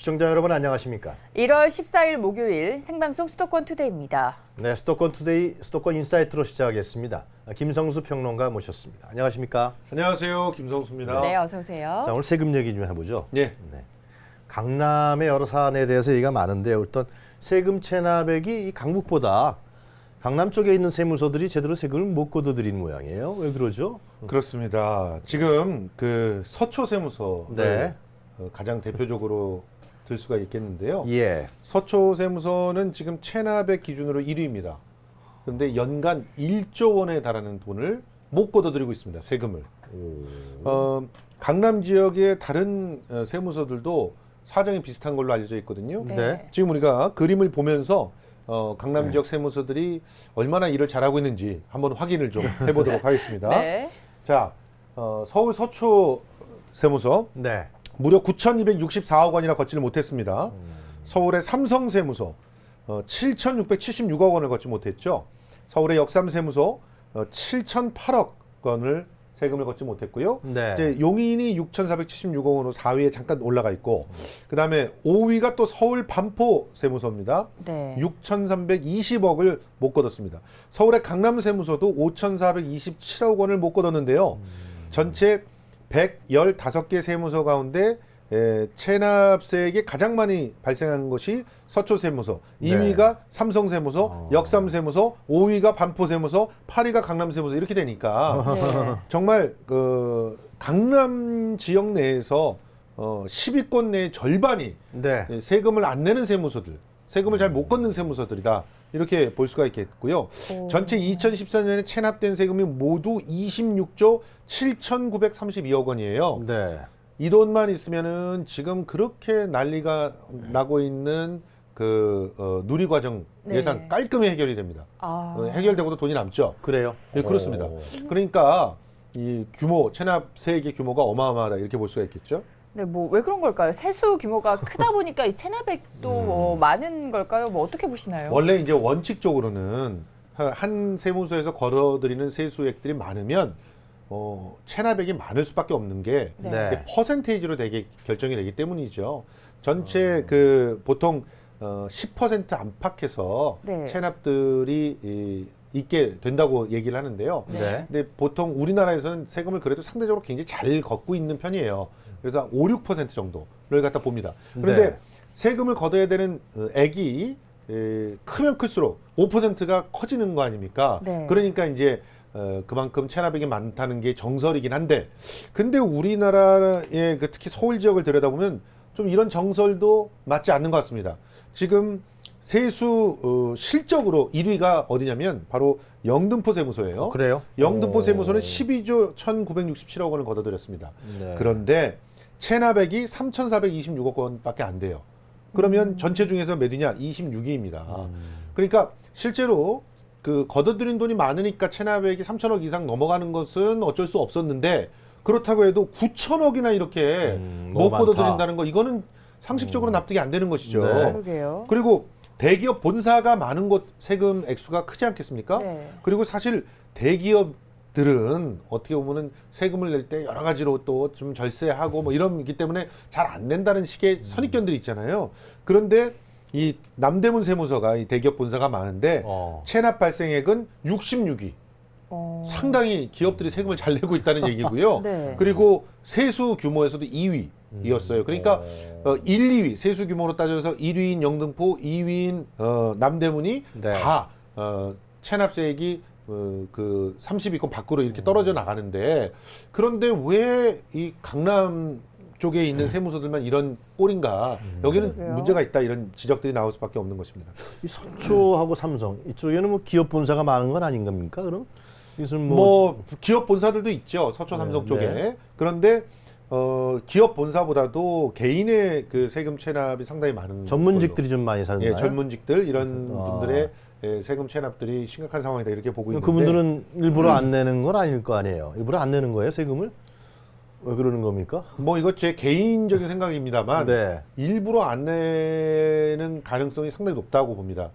시청자 여러분 안녕하십니까? 1월 14일 목요일 생방송 수도권 투데이입니다. 네, 수도권 투데이 수도권 인사이트로 시작하겠습니다. 김성수 평론가 모셨습니다. 안녕하십니까? 안녕하세요, 김성수입니다. 네, 어서 오세요. 자, 오늘 세금 얘기 좀 해보죠. 예. 네. 강남의 여러 사안에 대해서 얘기가 많은데 일단 세금 체납액이 이 강북보다 강남 쪽에 있는 세무서들이 제대로 세금을 못 걷어들이는 모양이에요. 왜 그러죠? 그렇습니다. 지금 그 서초 세무서 네. 가장 대표적으로 들 수가 있겠는데요. 예. 서초 세무서는 지금 체납액 기준으로 1위입니다. 그런데 연간 1조 원에 달하는 돈을 못 걷어들이고 있습니다. 세금을. 강남 지역의 다른 세무서들도 사정이 비슷한 걸로 알려져 있거든요. 네. 지금 우리가 그림을 보면서 강남 지역 세무서들이 얼마나 일을 잘하고 있는지 한번 확인을 좀 해보도록 하겠습니다. 네. 자, 서울 서초 세무서 네. 무려 9,264억 원이나 걷지를 못했습니다. 서울의 삼성 세무서 7,676억 원을 걷지 못했죠. 서울의 역삼 세무서 7,008억 원을 세금을 걷지 못했고요. 네. 이제 용인이 6,476억 원으로 4위에 잠깐 올라가 있고, 그 다음에 5위가 또 서울 반포 세무서입니다. 네. 6,320억을 못 걷었습니다. 서울의 강남 세무서도 5,427억 원을 못 걷었는데요. 전체 115개 세무서 가운데 체납세액이 가장 많이 발생한 것이 서초 세무서, 네. 2위가 삼성 세무서, 역삼 세무서, 5위가 반포 세무서, 8위가 강남 세무서 이렇게 되니까 네. 정말 그 강남 지역 내에서 10위권 내의 절반이 네. 세금을 안 내는 세무서들, 세금을 잘 못 걷는 세무서들이다. 이렇게 볼 수가 있겠고요. 전체 2014년에 체납된 세금이 모두 26조 7,932억 원이에요. 네. 이 돈만 있으면은 지금 그렇게 난리가 나고 있는 그 누리과정 네. 예산 깔끔히 해결이 됩니다. 아. 해결되고도 돈이 남죠. 그래요? 네, 그렇습니다. 오. 그러니까 이 규모, 체납 세액의 규모가 어마어마하다 이렇게 볼 수가 있겠죠. 네, 뭐 왜 그런 걸까요? 세수 규모가 크다 보니까 이 체납액도 많은 걸까요? 뭐 어떻게 보시나요? 원래 이제 원칙적으로는 한 세무서에서 걸어들이는 세수액들이 많으면 체납액이 많을 수밖에 없는 게 네. 네. 퍼센테이지로 되게 결정이 되기 때문이죠. 전체 그 보통 10% 안팎에서 네. 체납들이 있게 된다고 얘기를 하는데요. 네. 근데 보통 우리나라에서는 세금을 그래도 상대적으로 굉장히 잘 걷고 있는 편이에요. 그래서 5, 6% 정도를 갖다 봅니다. 그런데 네. 세금을 걷어야 되는 액이 크면 클수록 5%가 커지는 거 아닙니까? 네. 그러니까 이제 그만큼 체납액이 많다는 게 정설이긴 한데, 근데 우리나라의 그 특히 서울 지역을 들여다보면 좀 이런 정설도 맞지 않는 것 같습니다. 지금 세수 실적으로 1위가 어디냐면 바로 영등포 세무서예요. 그래요? 영등포 오. 세무서는 12조 1,967억 원을 걷어들였습니다. 네. 그런데 체납액이 3,426억 원밖에 안 돼요. 그러면 전체 중에서 몇 위냐? 26위입니다. 그러니까 실제로 그 걷어들인 돈이 많으니까 체납액이 3천억 이상 넘어가는 것은 어쩔 수 없었는데, 그렇다고 해도 9천억이나 이렇게 너무 못 많다. 걷어들인다는 거, 이거는 상식적으로 납득이 안 되는 것이죠. 네. 그러게요. 그리고 대기업 본사가 많은 곳 세금 액수가 크지 않겠습니까? 네. 그리고 사실 대기업들은 어떻게 보면은 세금을 낼 때 여러 가지로 또 좀 절세하고 뭐 이런기 때문에 잘 안 낸다는 식의 선입견들이 있잖아요. 그런데 이 남대문 세무서가 이 대기업 본사가 많은데 체납 발생액은 66위. 상당히 기업들이 세금을 잘 내고 있다는 얘기고요. 네. 그리고 세수 규모에서도 2위였어요. 그러니까 1, 2위 세수 규모로 따져서 1위인 영등포, 2위인 남대문이 네. 다 체납세액이 그 30위권 밖으로 이렇게 떨어져 나가는데, 그런데 왜 이 강남 쪽에 있는 세무서들만 이런 꼴인가? 여기는 그러게요. 문제가 있다, 이런 지적들이 나올 수밖에 없는 것입니다. 이 서초하고 삼성 이쪽에는 뭐 기업 본사가 많은 건 아닌 겁니까? 그럼 이것은 뭐 기업 본사들도 있죠, 서초 삼성 네, 쪽에. 네. 그런데 기업 본사보다도 개인의 그 세금 체납이 상당히 많은 전문직들이 좀 많이 사는 걸로. 거예요? 전문직들 이런 아. 분들의 세금 체납들이 심각한 상황이다 이렇게 보고 있는데, 그분들은 일부러 안 내는 건 아닐 거 아니에요. 일부러 안 내는 거예요, 세금을? 왜 그러는 겁니까? 뭐 이것 제 개인적인 생각입니다만 네. 일부러 안 내는 가능성이 상당히 높다고 봅니다.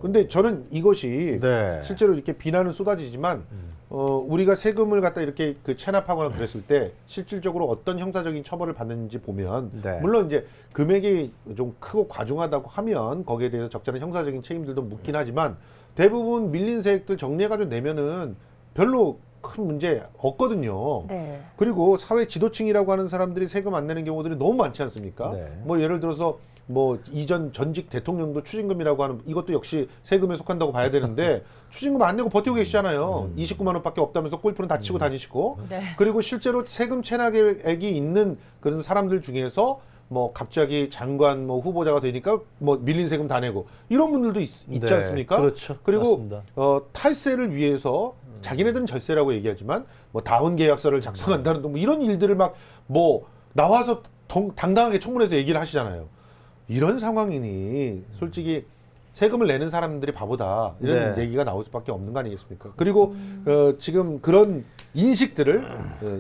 근데 저는 이것이 네. 실제로 이렇게 비난은 쏟아지지만 우리가 세금을 갖다 이렇게 그 체납하거나 그랬을 때 실질적으로 어떤 형사적인 처벌을 받는지 보면 네. 물론 이제 금액이 좀 크고 과중하다고 하면 거기에 대해서 적절한 형사적인 책임들도 묻긴 하지만 대부분 밀린 세액들 정리해가지고 내면은 별로 큰 문제 없거든요. 네. 그리고 사회 지도층이라고 하는 사람들이 세금 안 내는 경우들이 너무 많지 않습니까? 네. 뭐 예를 들어서 뭐 이전 전직 대통령도 추징금이라고 하는 이것도 역시 세금에 속한다고 봐야 되는데 추징금 안 내고 버티고 계시잖아요. 29만 원밖에 없다면서 골프는 다 치고 다니시고 네. 그리고 실제로 세금 체납액이 있는 그런 사람들 중에서 뭐 갑자기 장관 뭐 후보자가 되니까 뭐 밀린 세금 다 내고 이런 분들도 있지 네, 않습니까? 그렇죠. 그리고 맞습니다. 탈세를 위해서 자기네들은 절세라고 얘기하지만 뭐 다운 계약서를 작성한다는 등 뭐 이런 일들을 막 뭐 나와서 당당하게 청문회에서 얘기를 하시잖아요. 이런 상황이니 솔직히 세금을 내는 사람들이 바보다 이런 네. 얘기가 나올 수밖에 없는 거 아니겠습니까? 그리고 지금 그런 인식들을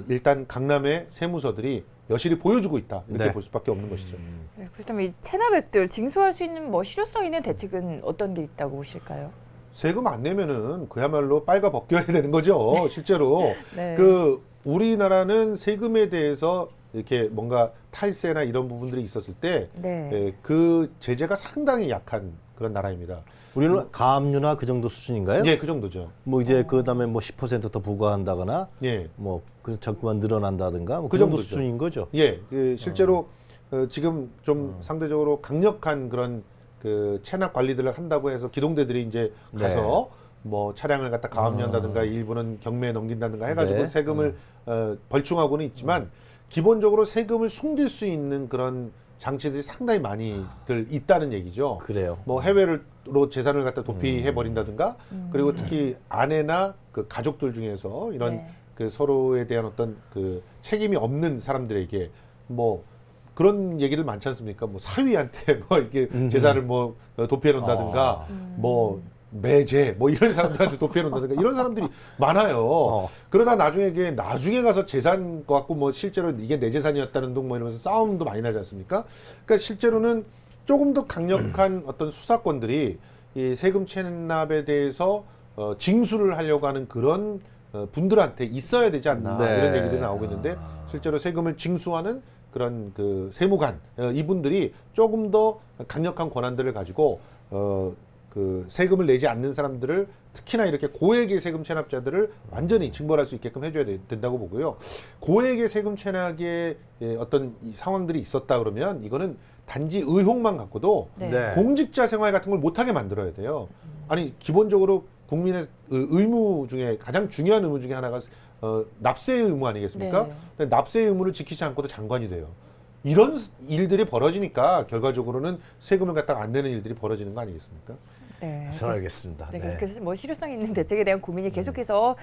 일단 강남의 세무서들이 여실히 보여주고 있다 이렇게 네. 볼 수밖에 없는 것이죠. 네, 그렇다면 이 체납액들 징수할 수 있는 뭐 실효성 있는 대책은 어떤 게 있다고 보실까요? 세금 안 내면은 그야말로 빨가 벗겨야 되는 거죠. 실제로 네. 그 우리나라는 세금에 대해서 이렇게 뭔가 탈세나 이런 부분들이 있었을 때 네. 그 제재가 상당히 약한 그런 나라입니다. 우리는 가압류나 그 정도 수준인가요? 예, 그 정도죠. 뭐 이제 그다음에 뭐 10%더 부과한다거나 예, 뭐 그 적금만 늘어난다든가 뭐 그 그 정도 정도죠. 수준인 거죠. 예, 실제로 지금 좀 상대적으로 강력한 그런 그 체납 관리들을 한다고 해서 기동대들이 이제 가서 뭐 차량을 갖다 가압류한다든가 일부는 경매에 넘긴다든가 해가지고 네. 세금을 벌충하고는 있지만 기본적으로 세금을 숨길 수 있는 그런 장치들이 상당히 많이들 있다는 얘기죠. 그래요. 뭐 해외로 재산을 갖다 도피해 버린다든가 그리고 특히 아내나 그 가족들 중에서 이런 네. 그 서로에 대한 어떤 그 책임이 없는 사람들에게 뭐 그런 얘기들 많지 않습니까? 뭐 사위한테 뭐 이렇게 재산을 뭐 도피해 놓는다든가 뭐 매제 뭐 이런 사람들한테 도피해 놓는다든가 이런 사람들이 많아요. 그러다 나중에 가서 재산 갖고 뭐 실제로 이게 내 재산이었다는 둥 뭐 이러면서 싸움도 많이 나지 않습니까? 그러니까 실제로는 조금 더 강력한 어떤 수사권들이 이 세금 체납에 대해서 징수를 하려고 하는 그런 분들한테 있어야 되지 않나 네. 이런 얘기들이 나오고 있는데 실제로 세금을 징수하는 그런 그 세무관 이분들이 조금 더 강력한 권한들을 가지고 그 세금을 내지 않는 사람들을 특히나 이렇게 고액의 세금 체납자들을 완전히 징벌할 수 있게끔 해줘야 된다고 보고요. 고액의 세금 체납의 어떤 이 상황들이 있었다 그러면 이거는 단지 의혹만 갖고도 네. 네. 공직자 생활 같은 걸 못하게 만들어야 돼요. 아니 기본적으로 국민의 의무 중에 가장 중요한 의무 중에 하나가 납세의 의무 아니겠습니까? 네. 근데 납세의 의무를 지키지 않고도 장관이 돼요. 이런 일들이 벌어지니까 결과적으로는 세금을 갖다가 안 내는 일들이 벌어지는 거 아니겠습니까? 네. 잘 알겠습니다. 네, 네. 그래서 뭐 실효성 있는 대책에 대한 고민이 계속해서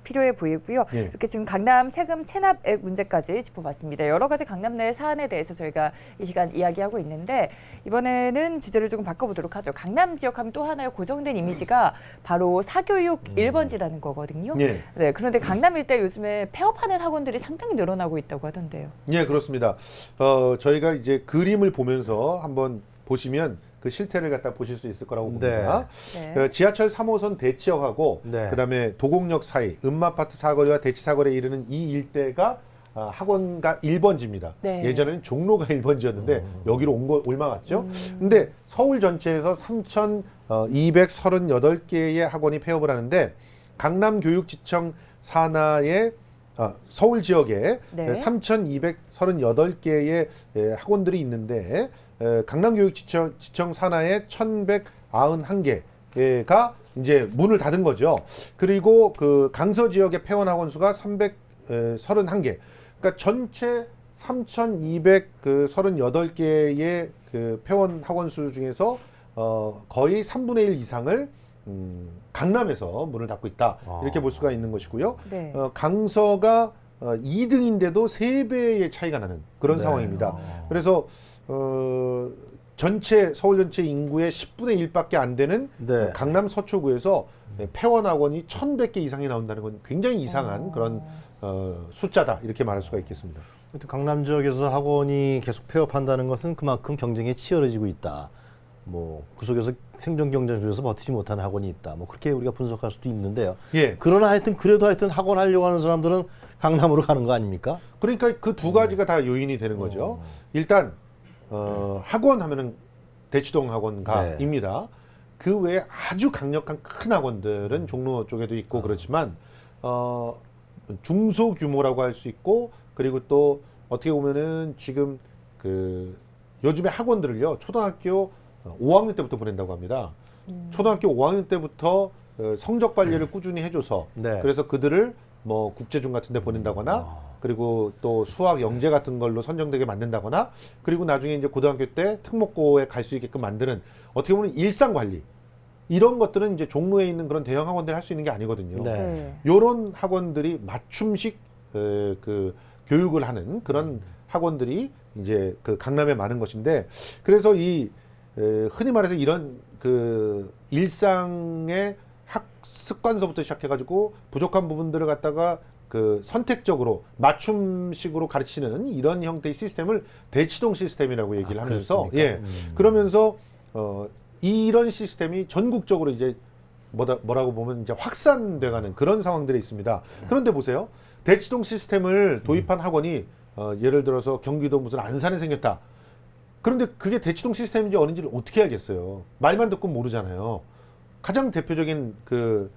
필요해 보이고요. 예. 이렇게 지금 강남 세금 체납액 문제까지 짚어봤습니다. 여러 가지 강남 내 사안에 대해서 저희가 이 시간 이야기하고 있는데 이번에는 주제를 조금 바꿔보도록 하죠. 강남 지역하면 또 하나의 고정된 이미지가 바로 사교육 1번지라는 거거든요. 예. 네, 그런데 강남 일대 요즘에 폐업하는 학원들이 상당히 늘어나고 있다고 하던데요. 예, 그렇습니다. 저희가 이제 그림을 보면서 한번 보시면 그 실태를 갖다 보실 수 있을 거라고 봅니다. 네. 지하철 3호선 대치역하고 네. 그다음에 도곡역 사이 음마아파트 사거리와 대치 사거리에 이르는 이 일대가 학원가 1번지입니다. 네. 예전에는 종로가 1번지였는데 여기로 올라갔죠. 근데 서울 전체에서 3,238개의 학원이 폐업을 하는데 강남교육지청 산하의 서울 지역에 네. 3,238개의 학원들이 있는데 강남교육지청 산하에 1,191개가 이제 문을 닫은 거죠. 그리고 그 강서 지역의 폐원 학원 수가 331개. 그러니까 전체 3,238개의 그 폐원 학원 수 중에서 거의 3분의 1 이상을 강남에서 문을 닫고 있다. 이렇게 볼 수가 있는 것이고요. 네. 강서가 2등인데도 3배의 차이가 나는 그런 네. 상황입니다. 그래서 서울 전체 인구의 10분의 1밖에 안 되는 네. 강남 서초구에서 폐원 학원이 1,100개 이상이 나온다는 건 굉장히 이상한 그런 숫자다 이렇게 말할 수가 있겠습니다. 강남 지역에서 학원이 계속 폐업한다는 것은 그만큼 경쟁이 치열해지고 있다. 뭐 그 속에서 생존 경쟁 속에서 버티지 못하는 학원이 있다. 뭐 그렇게 우리가 분석할 수도 있는데요. 예. 그러나 하여튼 그래도 하여튼 학원 하려고 하는 사람들은 강남으로 가는 거 아닙니까? 그러니까 그 두 가지가 다 요인이 되는 거죠. 일단 학원 하면은 대치동 학원가입니다. 그 외에 아주 강력한 큰 학원들은 종로 쪽에도 있고 그렇지만 중소 규모라고 할 수 있고 그리고 또 어떻게 보면은 지금 그 요즘에 학원들을요 초등학교 5학년 때부터 보낸다고 합니다. 초등학교 5학년 때부터 성적 관리를 꾸준히 해줘서 네. 그래서 그들을 뭐 국제중 같은 데 보낸다거나 그리고 또 수학 영재 같은 걸로 선정되게 만든다거나 그리고 나중에 이제 고등학교 때 특목고에 갈 수 있게끔 만드는 어떻게 보면 일상 관리 이런 것들은 이제 종로에 있는 그런 대형 학원들이 할 수 있는 게 아니거든요. 네. 네. 요런 학원들이 맞춤식 그 교육을 하는 그런 학원들이 이제 그 강남에 많은 것인데 그래서 이 흔히 말해서 이런 그 일상의 학습관서부터 시작해가지고 부족한 부분들을 갖다가 그 선택적으로 맞춤식으로 가르치는 이런 형태의 시스템을 대치동 시스템이라고 얘기를 하면서 그렇습니까? 그러면서 이런 시스템이 전국적으로 이제 뭐라고 보면 이제 확산돼가는 그런 상황들이 있습니다. 그런데 보세요. 대치동 시스템을 도입한 학원이 예를 들어서 경기도 무슨 안산에 생겼다. 그런데 그게 대치동 시스템인지 어딘지를 어떻게 알겠어요. 말만 듣고 모르잖아요. 가장 대표적인 그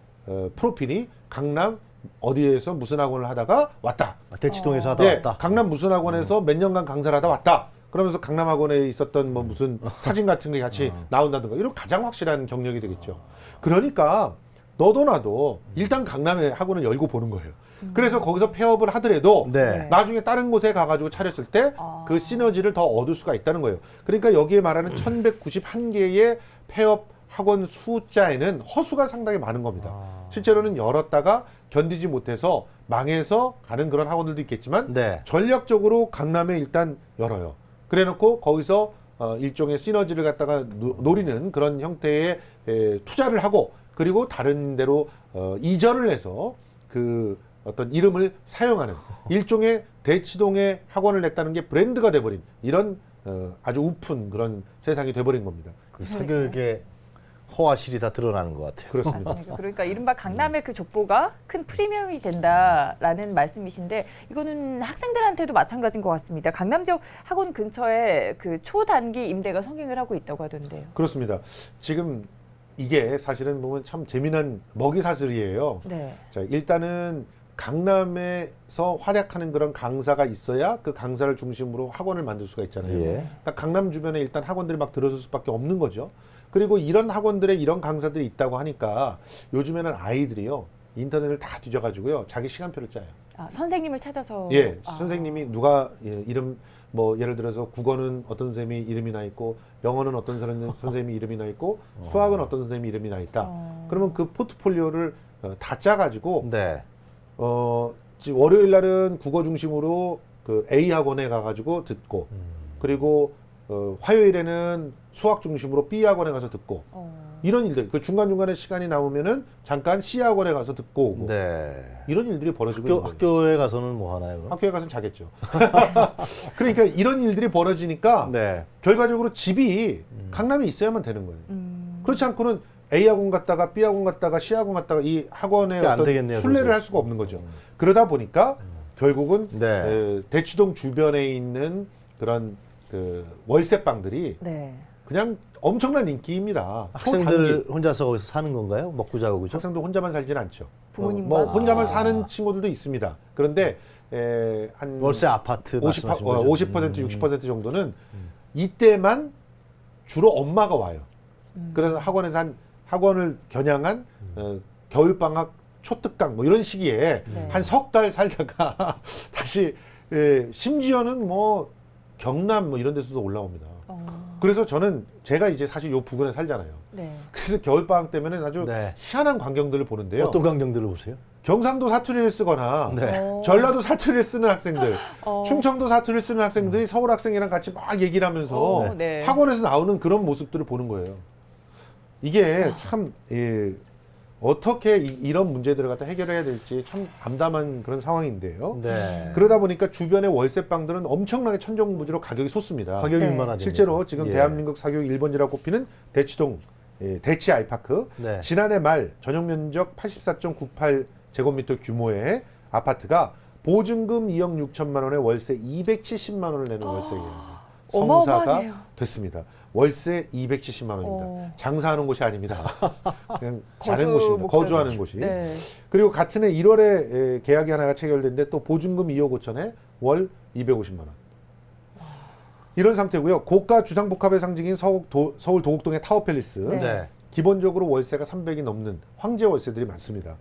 프로필이 강남 어디에서 무슨 학원을 하다가 왔다. 대치동에서 하다 예, 왔다. 강남 무슨 학원에서 몇 년간 강사를 하다 왔다. 그러면서 강남 학원에 있었던 뭐 무슨 사진 같은 게 같이 나온다든가 이런 가장 확실한 경력이 되겠죠. 그러니까 너도 나도 일단 강남에 학원을 열고 보는 거예요. 그래서 거기서 폐업을 하더라도 네. 나중에 다른 곳에 가가지고 차렸을 때 그 시너지를 더 얻을 수가 있다는 거예요. 그러니까 여기에 말하는 1191개의 폐업 학원 숫자에는 허수가 상당히 많은 겁니다. 실제로는 열었다가 견디지 못해서 망해서 가는 그런 학원들도 있겠지만 네. 전략적으로 강남에 일단 열어요. 그래놓고 거기서 일종의 시너지를 갖다가 노리는 그런 형태의 투자를 하고 그리고 다른 데로 이전을 해서 그 어떤 이름을 사용하는 일종의 대치동에 학원을 냈다는 게 브랜드가 돼버린 이런 아주 우픈 그런 세상이 돼버린 겁니다. 그 사교육의 허와실이 다 드러나는 것 같아요. 그렇습니다. 맞습니다. 그러니까 이른바 강남의 그 족보가 큰 프리미엄이 된다라는 말씀이신데 이거는 학생들한테도 마찬가지인 것 같습니다. 강남 지역 학원 근처에 그 초단기 임대가 성행을 하고 있다고 하던데요. 그렇습니다. 지금 이게 사실은 보면 참 재미난 먹이사슬이에요. 네. 자, 일단은 강남에서 활약하는 그런 강사가 있어야 그 강사를 중심으로 학원을 만들 수가 있잖아요. 예. 그러니까 강남 주변에 일단 학원들이 막 들어설 수밖에 없는 거죠. 그리고 이런 학원들에 이런 강사들이 있다고 하니까 요즘에는 아이들이요 인터넷을 다 뒤져가지고요 자기 시간표를 짜요. 아, 선생님을 찾아서. 예, 선생님이 누가 이름 뭐 예를 들어서 국어는 어떤 선생님이 이름이 나 있고 영어는 어떤 선생님이 이름이 나 있고 수학은 어떤 선생님이 이름이 나 있다. 그러면 그 포트폴리오를 다 짜가지고 네. 지금 월요일 날은 국어 중심으로 그 A 학원에 가가지고 듣고 그리고 화요일에는 수학 중심으로 B 학원에 가서 듣고 이런 일들 그 중간중간에 시간이 나오면은 잠깐 C 학원에 가서 듣고 오고 네. 이런 일들이 벌어지고 있는 거예요. 학교에 가서는 뭐 하나요? 그럼? 학교에 가서는 자겠죠. 그러니까 이런 일들이 벌어지니까 네. 결과적으로 집이 강남에 있어야만 되는 거예요. 그렇지 않고는 A 학원 갔다가 B 학원 갔다가 C 학원 갔다가 이 학원의 그게 안 어떤 되겠네요, 순례를 그죠? 할 수가 없는 거죠. 그러다 보니까 결국은 네. 대치동 주변에 있는 그런 그 월세방들이 네. 그냥 엄청난 인기입니다. 학생들 초단기. 혼자서 거기서 사는 건가요? 먹고 자고 그죠? 학생도 혼자만 살지는 않죠. 부모님과? 뭐 혼자만 사는 친구들도 있습니다. 그런데 한 월세 아파트 50% 말씀하신 거죠? 60% 정도는 이때만 주로 엄마가 와요. 그래서 학원을 겨냥한 겨울방학 초특강 뭐 이런 시기에 네. 한 석 달 살다가 다시 심지어는 뭐 경남 뭐 이런 데서도 올라옵니다. 그래서 제가 이제 사실 요 부근에 살잖아요. 네. 그래서 겨울방학 때면은 아주 네. 희한한 광경들을 보는데요. 어떤 광경들을 보세요? 경상도 사투리를 쓰거나 네. 전라도 사투리를 쓰는 학생들, 충청도 사투리를 쓰는 학생들이 서울 학생이랑 같이 막 얘기를 하면서 네. 학원에서 나오는 그런 모습들을 보는 거예요. 이게 참 어떻게 이런 문제들을 갖다 해결해야 될지 참 암담한 그런 상황인데요. 네. 그러다 보니까 주변의 월세방들은 엄청나게 천정부지로 가격이 솟습니다. 가격이 네. 얼마나 됩니까? 실제로 지금 예. 대한민국 사교육 1번지라고 꼽히는 대치동 대치 아이파크 네. 지난해 말 전용 면적 84.98제곱미터 규모의 아파트가 보증금 2억 6천만 원에 월세 270만 원을 내는 월세예요. 성사가 어마어마하네요. 됐습니다. 월세 270만 원입니다. 장사하는 곳이 아닙니다. 그냥 자는 거주 곳입니다. 목적으로. 거주하는 곳이. 네. 그리고 같은 해 1월에 계약이 하나가 체결됐는데 또 보증금 2억 5천에 월 250만 원. 이런 상태고요. 고가 주상복합의 상징인 서울 도곡동의 타워팰리스. 네. 네. 기본적으로 월세가 300이 넘는 황제 월세들이 많습니다.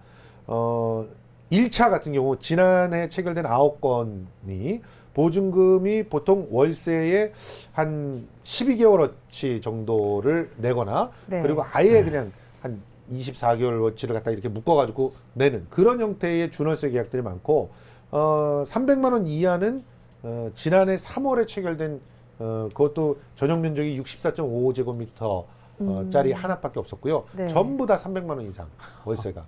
1차 같은 경우 지난해 체결된 9건이 보증금이 보통 월세의 한 12개월어치 정도를 내거나 네. 그리고 아예 그냥 한 24개월어치를 갖다 이렇게 묶어가지고 내는 그런 형태의 준월세 계약들이 많고 300만 원 이하는 지난해 3월에 체결된 그것도 전용 면적이 64.55제곱미터 짜리 하나밖에 없었고요. 네. 전부 다 300만 원 이상 월세가.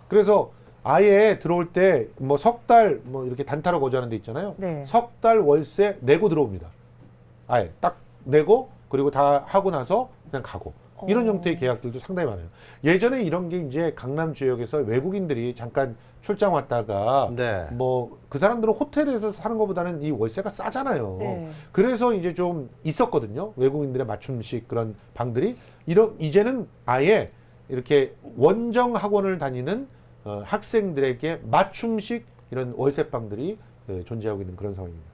그래서 아예 들어올 때 뭐 석 달 뭐 이렇게 단타로 거주하는 데 있잖아요. 네. 석 달 월세 내고 들어옵니다. 아예 딱 내고 그리고 다 하고 나서 그냥 가고. 이런 형태의 계약들도 상당히 많아요. 예전에 이런 게 이제 강남 지역에서 외국인들이 잠깐 출장 왔다가 네. 뭐 그 사람들은 호텔에서 사는 것보다는 이 월세가 싸잖아요. 네. 그래서 이제 좀 있었거든요. 외국인들의 맞춤식 그런 방들이 이제는 아예 이렇게 원정 학원을 다니는 학생들에게 맞춤식 이런 월세방들이 존재하고 있는 그런 상황입니다.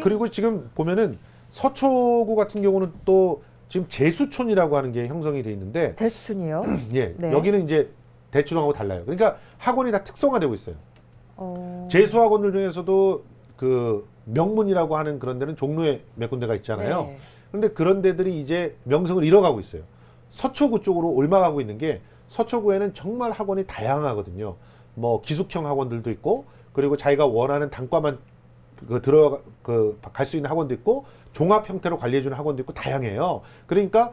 그리고 지금 보면은 서초구 같은 경우는 또 지금 제수촌이라고 하는 게 형성이 돼 있는데 제수촌이요? 예, 네. 여기는 이제 대치동하고 달라요. 그러니까 학원이 다 특성화되고 있어요. 어... 재수학원들 중에서도 그 명문이라고 하는 그런 데는 종로에 몇 군데가 있잖아요. 네. 그런데 그런 데들이 이제 명성을 잃어가고 있어요. 서초구 쪽으로 옮아가고 있는 게 서초구에는 정말 학원이 다양하거든요. 뭐 기숙형 학원들도 있고 그리고 자기가 원하는 단과만 갈 수 있는 학원도 있고 종합 형태로 관리해주는 학원도 있고 다양해요. 그러니까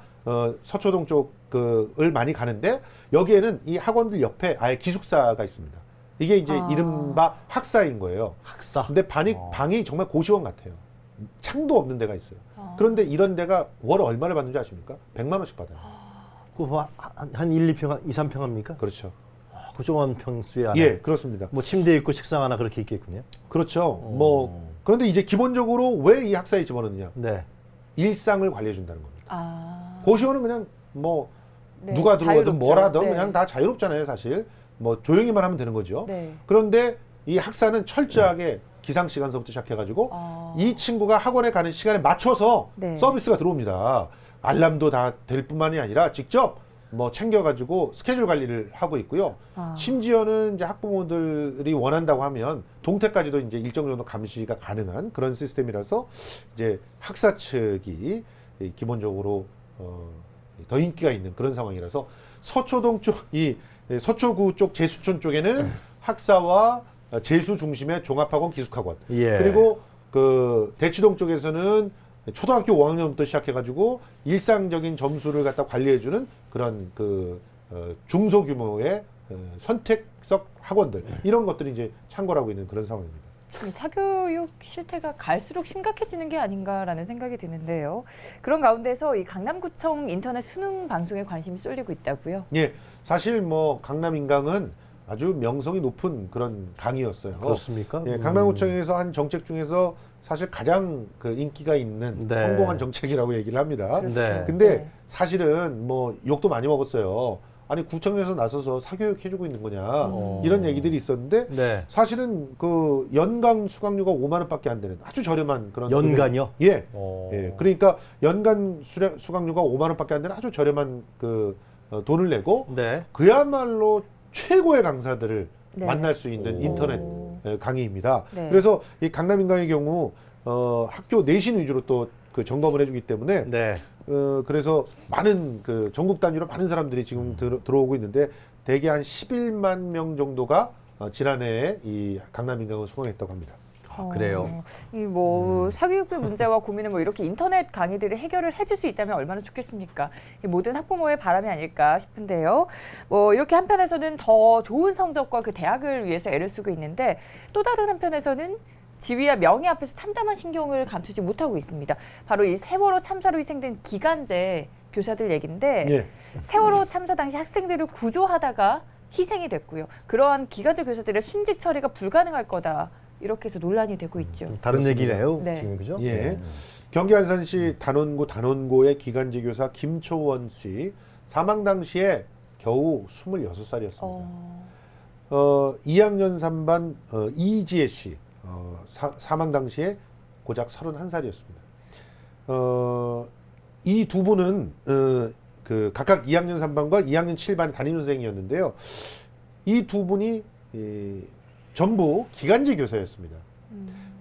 서초동 쪽을 많이 가는데 여기에는 이 학원들 옆에 아예 기숙사가 있습니다. 이게 이제 이른바 학사인 거예요. 학사. 근데 방이 정말 고시원 같아요. 창도 없는 데가 있어요. 그런데 이런 데가 월 얼마를 받는지 아십니까? 100만 원씩 받아요. 한 1, 2평, 2, 3평 합니까? 그렇죠. 그 조그만 평수에 안에 예, 그렇습니다. 뭐 침대 있고 식상 하나 그렇게 있겠군요. 그렇죠. 뭐 그런데 이제 기본적으로 왜 이 학사에 집어넣느냐? 네. 일상을 관리해 준다는 겁니다. 아... 고시원은 그냥 뭐 네, 누가 들어오든 자유롭죠. 뭐라든 네. 그냥 다 자유롭잖아요, 사실. 뭐 조용히만 하면 되는 거죠. 네. 그런데 이 학사는 철저하게 기상 시간서부터 시작해가지고 이 친구가 학원에 가는 시간에 맞춰서 네. 서비스가 들어옵니다. 알람도 다 될 뿐만이 아니라 직접 뭐 챙겨가지고 스케줄 관리를 하고 있고요. 심지어는 이제 학부모들이 원한다고 하면 동태까지도 이제 일정 정도 감시가 가능한 그런 시스템이라서 이제 학사 측이 기본적으로 더 인기가 있는 그런 상황이라서 서초동 쪽, 서초구 쪽 제수촌 쪽에는 학사와 제수 중심의 종합학원, 기숙학원. 예. 그리고 그 대치동 쪽에서는 초등학교 5학년부터 시작해가지고 일상적인 점수를 갖다 관리해주는 그런 중소 규모의 선택적 학원들 이런 것들이 이제 창궐하고 있는 그런 상황입니다. 사교육 실태가 갈수록 심각해지는 게 아닌가라는 생각이 드는데요. 그런 가운데서 이 강남구청 인터넷 수능 방송에 관심이 쏠리고 있다고요? 예, 사실 뭐 강남 인강은 아주 명성이 높은 그런 강이었어요. 그렇습니까? 예, 강남구청에서 한 정책 중에서 사실 가장 그 인기가 있는 네. 성공한 정책이라고 얘기를 합니다. 네. 근데 네. 사실은 뭐 욕도 많이 먹었어요. 아니 구청에서 나서서 사교육 해주고 있는 거냐 이런 얘기들이 있었는데 네. 사실은 그 연간 수강료가 5만 원밖에 안 되는 아주 저렴한 그런 연간요? 예. 어. 예. 그러니까 연간 수강료가 5만 원밖에 안 되는 아주 저렴한 돈을 내고 네. 그야말로 최고의 강사들을 네. 만날 수 있는 오. 인터넷 강의입니다. 네. 그래서 이 강남 인강의 경우 학교 내신 위주로 또 그 점검을 해주기 때문에 네. 그래서 많은 전국 단위로 많은 사람들이 지금 들어오고 있는데 대개 한 11만 명 정도가 지난해에 이 강남 인강을 수강했다고 합니다. 그래요. 이 뭐 사교육비 문제와 고민을 뭐 이렇게 인터넷 강의들이 해결을 해줄 수 있다면 얼마나 좋겠습니까? 이 모든 학부모의 바람이 아닐까 싶은데요. 뭐 이렇게 한편에서는 더 좋은 성적과 그 대학을 위해서 애를 쓰고 있는데 또 다른 한편에서는 지위와 명예 앞에서 참담한 신경을 감추지 못하고 있습니다. 바로 이 세월호 참사로 희생된 기간제 교사들 얘기인데 예. 세월호 참사 당시 학생들을 구조하다가 희생이 됐고요. 그러한 기간제 교사들의 순직 처리가 불가능할 거다. 이렇게 해서 논란이 되고 있죠. 다른 그렇습니다. 얘기네요. 네. 지금 그죠? 예. 경기 안산시 단원고의 기간제 교사 김초원 씨 사망 당시에 겨우 26살이었습니다. 2학년 3반 이지혜 씨 사망 당시에 고작 31살이었습니다. 이 두 분은 그 각각 2학년 3반과 2학년 7반의 담임 선생이었는데요. 이 두 분이 전부 기간제 교사였습니다.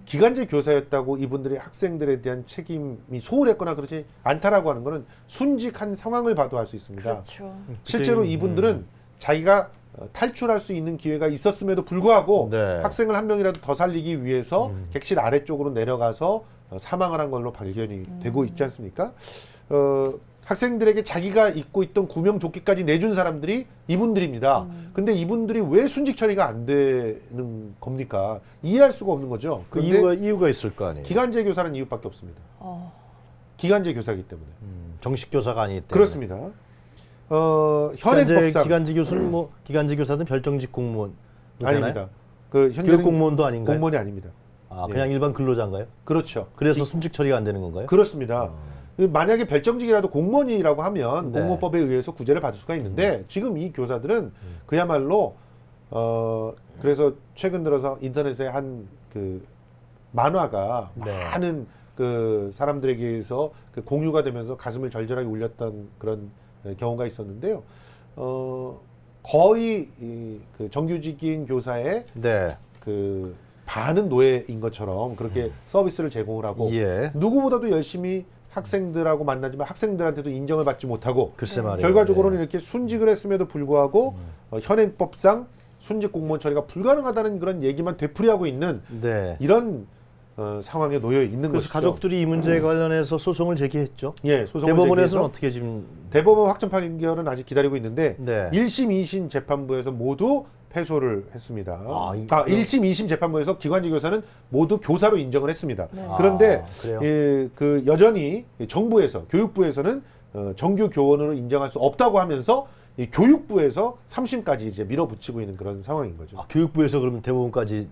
기간제 교사였다고 이분들이 학생들에 대한 책임이 소홀했거나 그러지 않다라고 하는 것은 순직한 상황을 봐도 알 수 있습니다. 그렇죠. 실제로 이분들은 자기가 탈출할 수 있는 기회가 있었음에도 불구하고 네. 학생을 한 명이라도 더 살리기 위해서 객실 아래쪽으로 내려가서 사망을 한 걸로 발견이 되고 있지 않습니까? 학생들에게 자기가 입고 있던 구명조끼까지 내준 사람들이 이분들입니다. 근데 이분들이 왜 순직 처리가 안 되는 겁니까? 이해할 수가 없는 거죠. 그 그런데 이유가 있을 거 아니에요. 기간제 교사는 이유밖에 없습니다. 기간제 교사이기 때문에. 정식 교사가 아니기 때문에. 그렇습니다. 현행법상 기간제 교수는 뭐 기간제 교사든 별정직 공무원 아닙니다. 그 현재는 교육 공무원도 아닌가요? 공무원이 아닙니다. 아, 예. 그냥 일반 근로자인가요? 그렇죠. 그래서 순직 처리가 안 되는 건가요? 그렇습니다. 만약에 별정직이라도 공무원이라고 하면 네. 공무원법에 의해서 구제를 받을 수가 있는데 지금 이 교사들은 그야말로 그래서 최근 들어서 인터넷에 한 그 만화가 네. 많은 그 사람들에게 의해서 그 공유가 되면서 가슴을 절절하게 울렸던 그런 경우가 있었는데요. 거의 그 정규직인 교사의 네. 그 반은 노예인 것처럼 그렇게 서비스를 제공을 하고 예. 누구보다도 열심히 학생들하고 만나지만 학생들한테도 인정을 받지 못하고 글쎄 말이에요. 결과적으로는 네. 이렇게 순직을 했음에도 불구하고 현행법상 순직 공무원 처리가 불가능하다는 그런 얘기만 되풀이하고 있는 네. 이런 상황에 놓여 있는 그래서 것이죠. 가족들이 이 문제에 관련해서 소송을 제기했죠. 예, 소송을 대법원에서는 제기해서 어떻게 지금 대법원 확정 판결은 아직 기다리고 있는데 네. 1심, 2심 재판부에서 모두 패소를 했습니다. 아, 1심, 2심 재판부에서 기관지 교사는 모두 교사로 인정을 했습니다. 네. 그런데 그래요? 그 여전히 정부에서 교육부에서는 정규 교원으로 인정할 수 없다고 하면서 이 교육부에서 3심까지 이제 밀어붙이고 있는 그런 상황인 거죠. 아, 교육부에서 그러면 대법원까지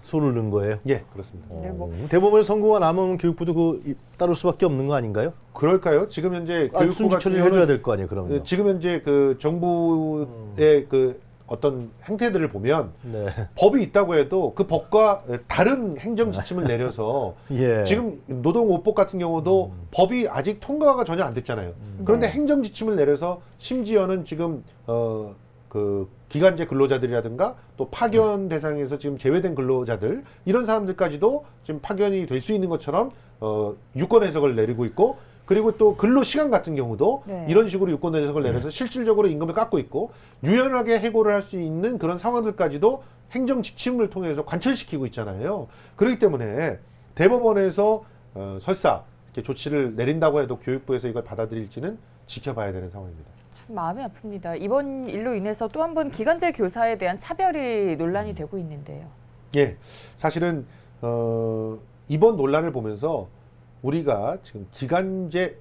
손을 넣은 거예요? 예, 그렇습니다. 네, 뭐 대법원에 선고가 나면 교육부도 따를 수밖에 없는 거 아닌가요? 그럴까요? 지금 현재 교육부 순직 같은 처리를 해줘야 경우는 될 거 아니에요, 그러면. 지금 현재 그 정부의 그 어떤 행태들을 보면 네. 법이 있다고 해도 그 법과 다른 행정 지침을 내려서 예. 지금 노동오법 같은 경우도 법이 아직 통과가 전혀 안 됐잖아요. 그런데 네. 행정 지침을 내려서 심지어는 지금 그 기간제 근로자들이라든가 또 파견 대상에서 지금 제외된 근로자들 이런 사람들까지도 지금 파견이 될 수 있는 것처럼 유권 해석을 내리고 있고 그리고 또 근로 시간 같은 경우도 네. 이런 식으로 유권 해석을 내려서 실질적으로 임금을 깎고 있고 유연하게 해고를 할 수 있는 그런 상황들까지도 행정 지침을 통해서 관철시키고 있잖아요. 그렇기 때문에 대법원에서 설사 이렇게 조치를 내린다고 해도 교육부에서 이걸 받아들일지는 지켜봐야 되는 상황입니다. 참 마음이 아픕니다. 이번 일로 인해서 또 한 번 기간제 교사에 대한 차별이 논란이 되고 있는데요. 예, 사실은 이번 논란을 보면서 우리가 지금 기간제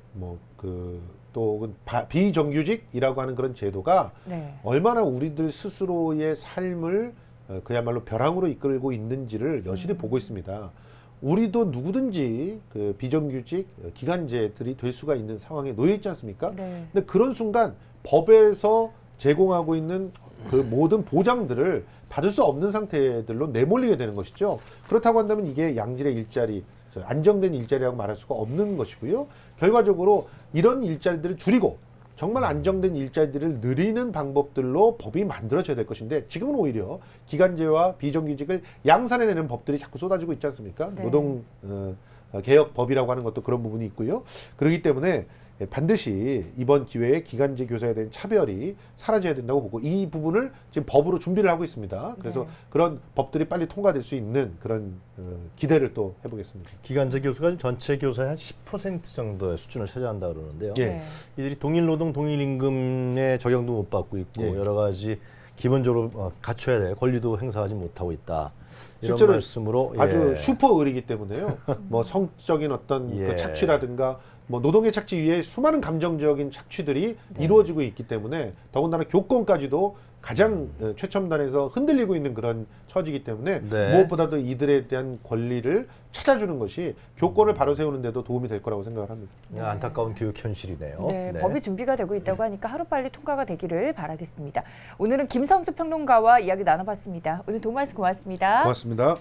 또 비정규직이라고 하는 그런 제도가 네. 얼마나 우리들 스스로의 삶을 그야말로 벼랑으로 이끌고 있는지를 여실히 보고 있습니다. 우리도 누구든지 그 비정규직 기간제들이 될 수가 있는 상황에 놓여 있지 않습니까? 네. 근데 그런 순간 법에서 제공하고 있는 그 모든 보장들을 받을 수 없는 상태들로 내몰리게 되는 것이죠. 그렇다고 한다면 이게 양질의 일자리, 안정된 일자리라고 말할 수가 없는 것이고요. 결과적으로 이런 일자리들을 줄이고 정말 안정된 일자리들을 늘리는 방법들로 법이 만들어져야 될 것인데 지금은 오히려 기간제와 비정규직을 양산해내는 법들이 자꾸 쏟아지고 있지 않습니까? 네. 노동 개혁법이라고 하는 것도 그런 부분이 있고요. 그렇기 때문에 반드시 이번 기회에 기간제 교사에 대한 차별이 사라져야 된다고 보고 이 부분을 지금 법으로 준비를 하고 있습니다. 그래서 네. 그런 법들이 빨리 통과될 수 있는 그런 기대를 또 해보겠습니다. 기간제 교수가 전체 교사의 한 10% 정도의 수준을 차지한다 그러는데요. 예. 네. 이들이 동일 노동 동일 임금의 적용도 못 받고 있고 예. 여러 가지 기본적으로 갖춰야 될 권리도 행사하지 못하고 있다. 이런 실제로 말씀으로 아주 예. 슈퍼 의리기 때문에요. 뭐 성적인 어떤 예. 그 착취라든가 뭐 노동의 착취 위에 수많은 감정적인 착취들이 이루어지고 있기 때문에 더군다나 교권까지도 가장 최첨단에서 흔들리고 있는 그런 처지이기 때문에 네. 무엇보다도 이들에 대한 권리를 찾아주는 것이 교권을 바로 세우는 데도 도움이 될 거라고 생각을 합니다. 그냥 안타까운 교육 현실이네요. 네, 법이 준비가 되고 있다고 하니까 하루빨리 통과가 되기를 바라겠습니다. 오늘은 김성수 평론가와 이야기 나눠봤습니다. 오늘 도움 말씀 고맙습니다. 고맙습니다.